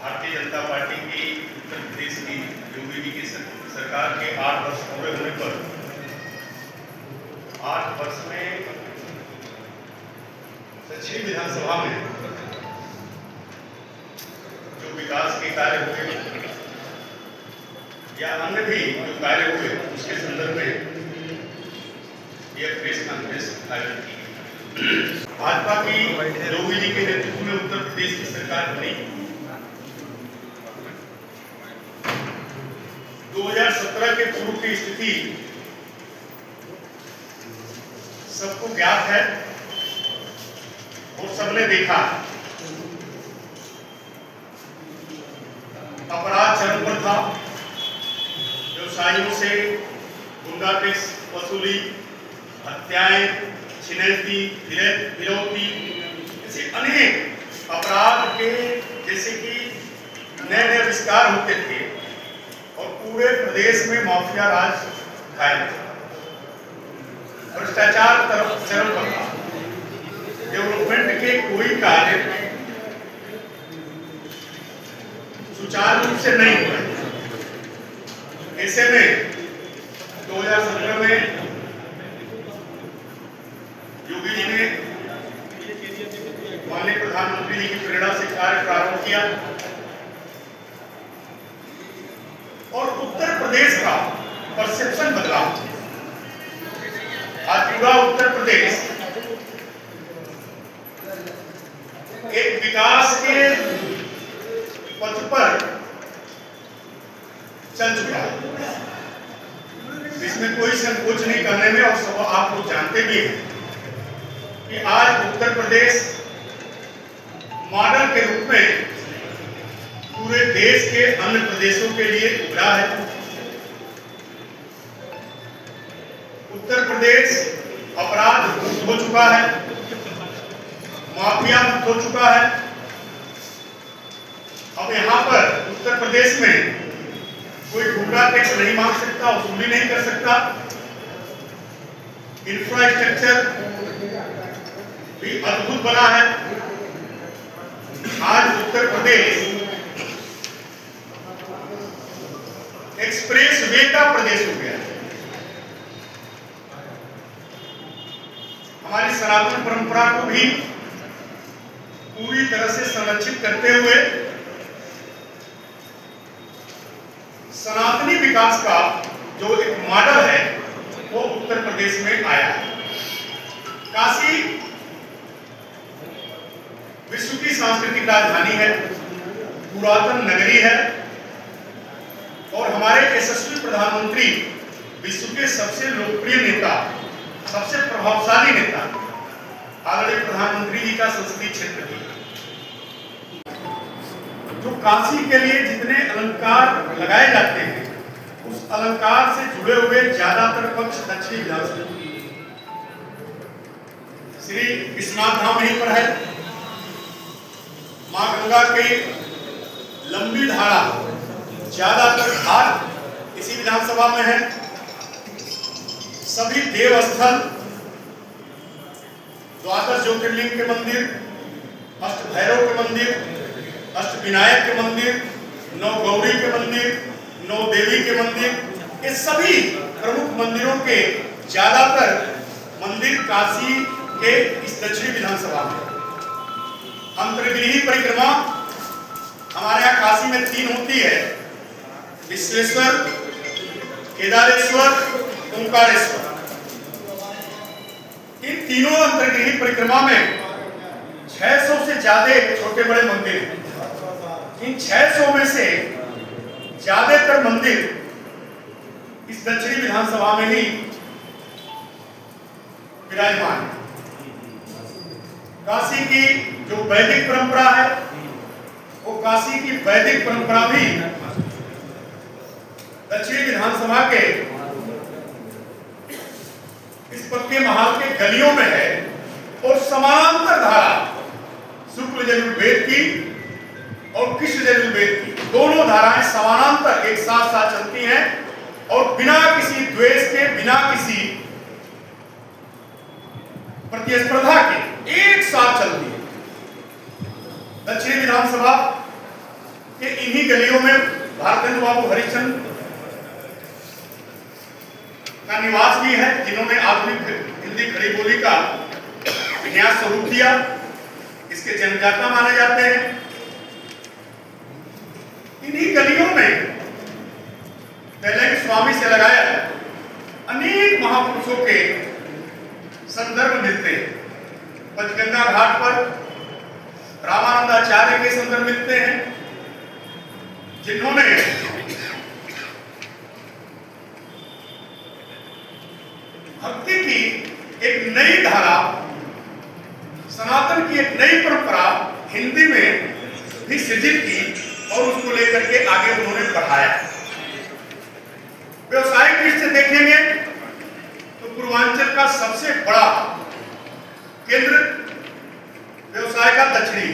Bharatiya Janata party की उत्तर प्रदेश की योगी जी की सरकार के 8 वर्ष पूरे होने पर 8 वर्ष में दक्षिणी विधानसभा में जो विकास के कार्य हुए या अन्य भी जो कार्य हुए उसके संदर्भ में यह प्रेस कॉन्फ्रेंस आयोजित की। भाजपा की योगी जी के नेतृत्व में उत्तर प्रदेश की सरकार बनी। 2017 के पूर्व की स्थिति सबको ज्ञात है और सबने देखा। अपराध चरम पर था। व्यवसायियों से गुंडा टैक्स वसूली, हत्याएं, छिनैती, फिरौती, ऐसे अनेक अपराध के जैसे कि नए नए आविष्कार होते थे और पूरे प्रदेश में माफिया राज कायम था। भ्रष्टाचार चरम पर था। डेवलपमेंट के कोई कार्य सुचारू रूप से नहीं हुए। ऐसे में 2017 में योगी जी ने माननीय प्रधानमंत्री जी की प्रेरणा से कार्य प्रारंभ किया और उत्तर प्रदेश का परसेप्शन बदला। आज पूरा उत्तर प्रदेश एक विकास के पथ पर चल चुका है। इसमें कोई संकोच नहीं करने में, और सब आप लोग जानते भी हैं कि आज उत्तर प्रदेश मॉडल के रूप में पूरे देश के अन्य प्रदेशों के लिए उभरा है। उत्तर प्रदेश अपराध मुक्त हो चुका है, माफिया मुक्त हो चुका है। अब यहाँ पर उत्तर प्रदेश में कोई गुंडा टैक्स नहीं मांग सकता, वसूली नहीं कर सकता। इंफ्रास्ट्रक्चर भी अद्भुत बना है। आज उत्तर प्रदेश एक्सप्रेस वे का प्रदेश हो गया है। हमारी सनातन परंपरा को भी पूरी तरह से संरक्षित करते हुए सनातनी विकास का जो एक मॉडल है वो उत्तर प्रदेश में आया है। काशी विश्व की सांस्कृतिक राजधानी है, पुरातन नगरी है और हमारे यशस्वी प्रधानमंत्री विश्व के सबसे लोकप्रिय नेता, सबसे प्रभावशाली नेता आदरणीय प्रधानमंत्री जी का संसदीय क्षेत्र भी। जो काशी के लिए जितने अलंकार लगाए जाते हैं उस अलंकार से जुड़े हुए ज्यादातर पक्ष दक्षिणी विधानसभा। श्री विश्वनाथ धाम यहीं पर है। मां गंगा की लंबी धारा ज्यादातर घाट इसी विधानसभा में है। सभी देवस्थल, द्वादश ज्योतिर्लिंग के मंदिर, अष्ट भैरव के मंदिर, अष्ट विनायक के मंदिर, 9 गौरी के मंदिर, 9 देवी के मंदिर, ये सभी प्रमुख मंदिरों के ज्यादातर मंदिर काशी के इस दक्षिणी विधानसभा में। अंतर्गृही परिक्रमा हमारे यहाँ काशी में 3 होती है, विश्वेश्वर, केदारेश्वर, ओंकारेश्वर। इन तीनों अंतर्गृही परिक्रमा में 600 से ज्यादा छोटे बड़े मंदिर हैं। इन 600 में से ज्यादातर मंदिर इस दक्षिणी विधानसभा में ही विराजमान है। काशी की जो वैदिक परंपरा है वो काशी की वैदिक परंपरा भी दक्षिणी विधानसभा के इस पक्के महल के गलियों में है और समानांतर धारा शुक्ल यजुर्वेद की और कृष्ण यजुर्वेद की दोनों धाराएं समानांतर एक साथ साथ चलती हैं और बिना किसी द्वेष के, बिना किसी प्रतिस्पर्धा के एक साथ चलती है। दक्षिणी विधानसभा कि इन्हीं गलियों में भारतेंदु बाबू हरिश्चंद्र का निवास भी है, जिन्होंने आधुनिक हिंदी खड़ी बोली का विन्यास स्वरूप दिया। इसके जन्मदाता माने जाते हैं। इन्हीं गलियों में पहले स्वामी से लगाया अनेक महापुरुषों के संदर्भ मिलते हैं। पंचगंगा घाट पर रामानंदाचार्य के संदर्भ मिलते हैं, जिन्होंने भक्ति की एक नई धारा, सनातन की एक नई परंपरा हिंदी में भी सृजित की और उसको लेकर के आगे उन्होंने बढ़ाया। व्यवसायिक दृष्टि से देखेंगे तो पूर्वांचल का सबसे बड़ा केंद्र व्यवसाय का दक्षिणी,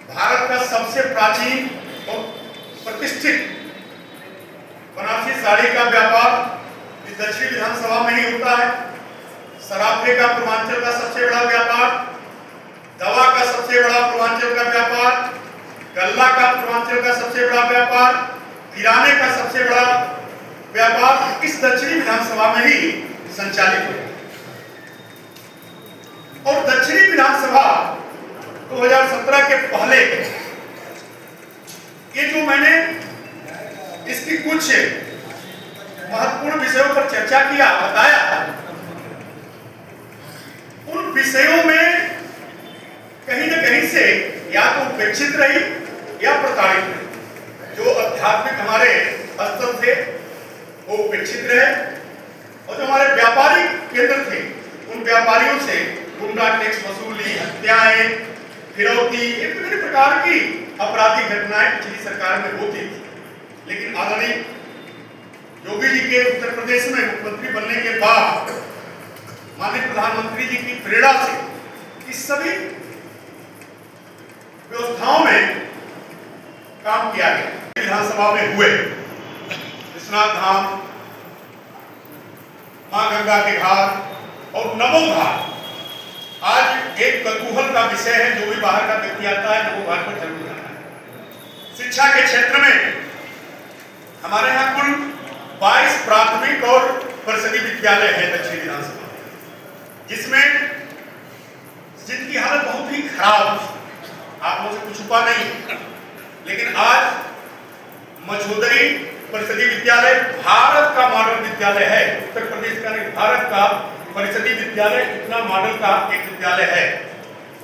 भारत का सबसे प्राचीन और प्रतिष्ठित बनारसी साड़ी का व्यापार इस दक्षिणी विधानसभा में ही होता है। सराफे का पूर्वांचल का सबसे बड़ा व्यापार, दवा का सबसे बड़ा पूर्वांचल का व्यापार, गल्ला का पूर्वांचल का सबसे बड़ा व्यापार, किराने का सबसे बड़ा व्यापार इस दक्षिणी विधानसभा में ही संचालित है। और दक्षिणी विधानसभा 2017 के पहले ये जो मैंने इसकी कुछ महत्वपूर्ण विषयों पर चर्चा किया, बताया, उन विषयों में कहीं न कहीं से या तो उपेक्षित रही या प्रताड़ित रही। जो आध्यात्मिक हमारे स्तर थे वो उपेक्षित रहे और जो हमारे व्यापारिक केंद्र थे उन व्यापारियों से गुंडा टैक्स वसूली, हत्याएं, फिरौती, विभिन्न प्रकार की आपराधिक घटनाएं पिछली सरकार में होती थी। लेकिन आदरणीय योगी जी के उत्तर प्रदेश में मुख्यमंत्री बनने के बाद माननीय प्रधानमंत्री जी की प्रेरणा से इस सभी व्यवस्थाओं में काम किया गया। विधानसभा में हुए विश्वनाथ धाम, मां गंगा के घाट और नमो घाट आज एक कौतूहल का विषय है। जो भी बाहर का व्यक्ति आता है नमो घाट पर जरूर जाना है। शिक्षा के क्षेत्र में हमारे यहाँ कुल 22 प्राथमिक और परिषदीय विद्यालय है दक्षिणी विधानसभा, जिसमें जिनकी हालत बहुत ही खराब, आप लोगों से कुछ छुपा नहीं। लेकिन आज मझोदरी परिषदीय विद्यालय भारत का मॉडल विद्यालय है। उत्तर प्रदेश का नहीं, भारत का परिषदीय विद्यालय इतना मॉडल का एक विद्यालय है।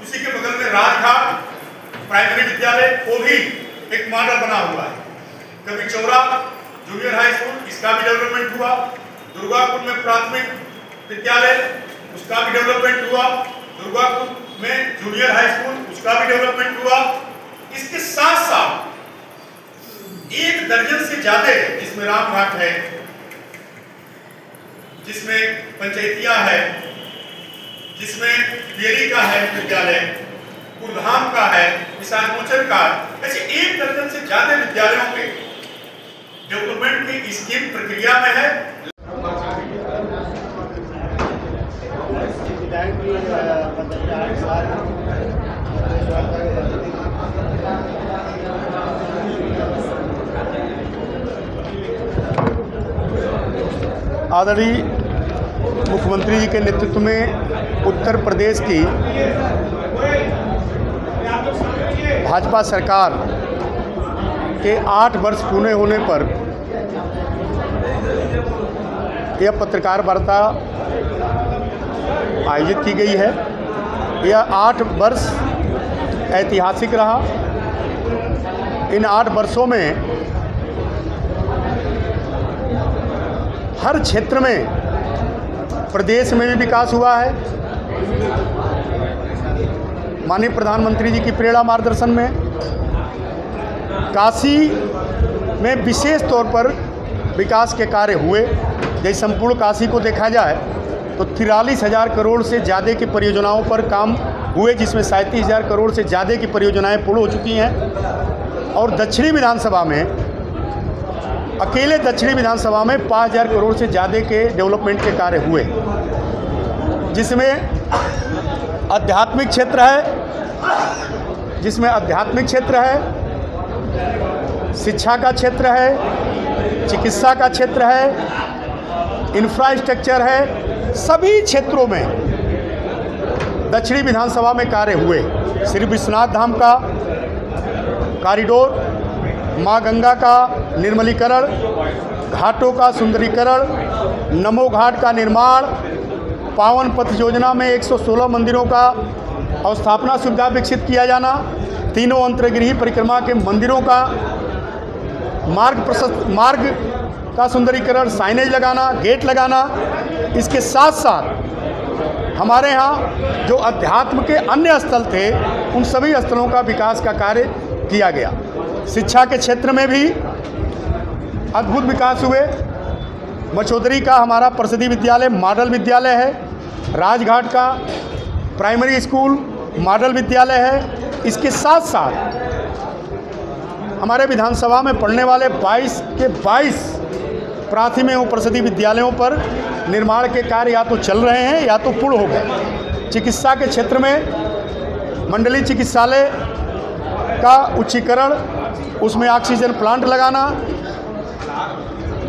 उसी के बगल में राजघाट प्राइमरी विद्यालय, वो भी एक मॉडल बना हुआ है। कभी चौरा जूनियर हाई स्कूल, इसका भी डेवलपमेंट हुआ। दुर्गापुर में प्राथमिक विद्यालय, उसका भी डेवलपमेंट हुआ। दुर्गापुर में जूनियर हाई स्कूल, उसका भी डेवलपमेंट हुआ। इसके साथ साथ 1 दर्जन से ज्यादा, जिसमें रामघाट है, जिसमें पंचायतिया है, जिसमें बेरी का है विद्यालय, कुरधाम का है, विशाल मोचन का, ऐसे 1 दर्जन से ज्यादा विद्यालयों के डेवलपमेंट की स्कीम प्रक्रिया में है। आदरणीय मुख्यमंत्री जी के नेतृत्व में उत्तर प्रदेश की भाजपा सरकार के 8 वर्ष पूरे होने पर यह पत्रकार वार्ता आयोजित की गई है। यह 8 वर्ष ऐतिहासिक रहा। इन 8 वर्षों में हर क्षेत्र में प्रदेश में भी विकास हुआ है। माननीय प्रधानमंत्री जी की प्रेरणा मार्गदर्शन में काशी में विशेष तौर पर विकास के कार्य हुए। यदि संपूर्ण काशी को देखा जाए तो 43,000 करोड़ से ज़्यादा की परियोजनाओं पर काम हुए, जिसमें 37,000 करोड़ से ज़्यादा की परियोजनाएं पूर्ण हो चुकी हैं। और दक्षिणी विधानसभा में, अकेले दक्षिणी विधानसभा में 5,000 करोड़ से ज़्यादा के डेवलपमेंट के कार्य हुए, जिसमें आध्यात्मिक क्षेत्र है, जिसमें आध्यात्मिक क्षेत्र है, शिक्षा का क्षेत्र है, चिकित्सा का क्षेत्र है, इंफ्रास्ट्रक्चर है। सभी क्षेत्रों में दक्षिणी विधानसभा में कार्य हुए। श्री विश्वनाथ धाम का कॉरिडोर, माँ गंगा का निर्मलीकरण, घाटों का सुंदरीकरण, नमो घाट का निर्माण, पावन पथ योजना में 116 मंदिरों का अवस्थापना सुविधा विकसित किया जाना, तीनों अंतर्गृह परिक्रमा के मंदिरों का मार्ग का सुंदरीकरण, साइनेज लगाना, गेट लगाना। इसके साथ साथ हमारे यहाँ जो अध्यात्म के अन्य स्थल थे उन सभी स्थलों का विकास का कार्य किया गया। शिक्षा के क्षेत्र में भी अद्भुत विकास हुए। मचौदरी का हमारा प्रसिद्धि विद्यालय मॉडल विद्यालय है, राजघाट का प्राइमरी स्कूल मॉडल विद्यालय है। इसके साथ साथ हमारे विधानसभा में पढ़ने वाले 22 के 22 प्राथमिक एवं प्रसिद्धि विद्यालयों पर निर्माण के कार्य या तो चल रहे हैं या तो पूर्ण हो गए। चिकित्सा के क्षेत्र में मंडलीय चिकित्सालय का उच्चीकरण, उसमें ऑक्सीजन प्लांट लगाना,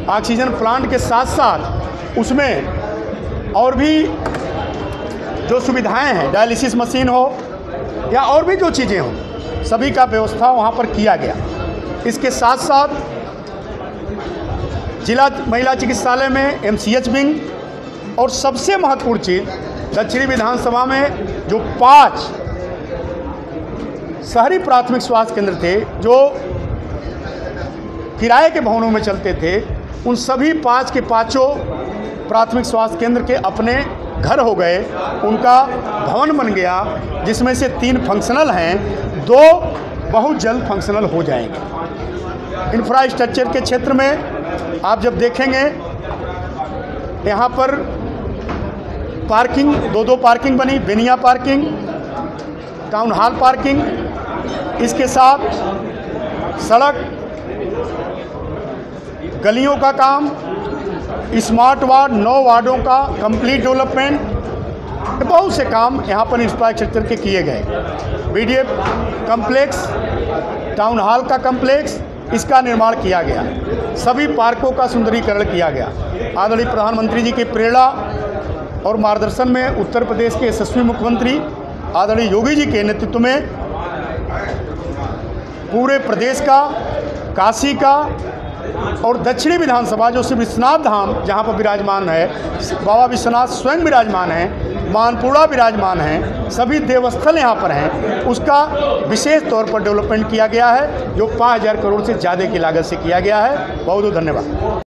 ऑक्सीजन प्लांट के साथ साथ उसमें और भी जो सुविधाएं हैं, डायलिसिस मशीन हो या और भी जो चीज़ें हों, सभी का व्यवस्था वहाँ पर किया गया। इसके साथ साथ जिला महिला चिकित्सालय में MCH विंग और सबसे महत्वपूर्ण चीज़ दक्षिणी विधानसभा में जो 5 शहरी प्राथमिक स्वास्थ्य केंद्र थे जो किराए के भवनों में चलते थे, उन सभी 5 के 5 प्राथमिक स्वास्थ्य केंद्र के अपने घर हो गए, उनका भवन बन गया, जिसमें से 3 फंक्शनल हैं, 2 बहुत जल्द फंक्शनल हो जाएंगे। इंफ्रास्ट्रक्चर के क्षेत्र में आप जब देखेंगे यहाँ पर पार्किंग 2 पार्किंग बनी, बेनिया पार्किंग, टाउन हॉल पार्किंग, इसके साथ सड़क, गलियों का काम, स्मार्ट वार्ड 9 वार्डों का कंप्लीट डेवलपमेंट, बहुत से काम यहाँ पर इंफ्रास्ट्रक्चर के किए गए। BDF कम्प्लेक्स, टाउन हॉल का कम्प्लेक्स, इसका निर्माण किया गया। सभी पार्कों का सुंदरीकरण किया गया। आदरणीय प्रधानमंत्री जी की प्रेरणा और मार्गदर्शन में उत्तर प्रदेश के यशस्वी मुख्यमंत्री आदरणीय योगी जी के नेतृत्व में पूरे प्रदेश का, काशी का और दक्षिणी विधानसभा जो श्री विश्वनाथ धाम जहाँ पर विराजमान है, बाबा विश्वनाथ स्वयं विराजमान हैं, मानपुरा विराजमान हैं, सभी देवस्थल यहाँ पर हैं, उसका विशेष तौर पर डेवलपमेंट किया गया है जो 5000 करोड़ से ज़्यादा की लागत से किया गया है। बहुत बहुत धन्यवाद।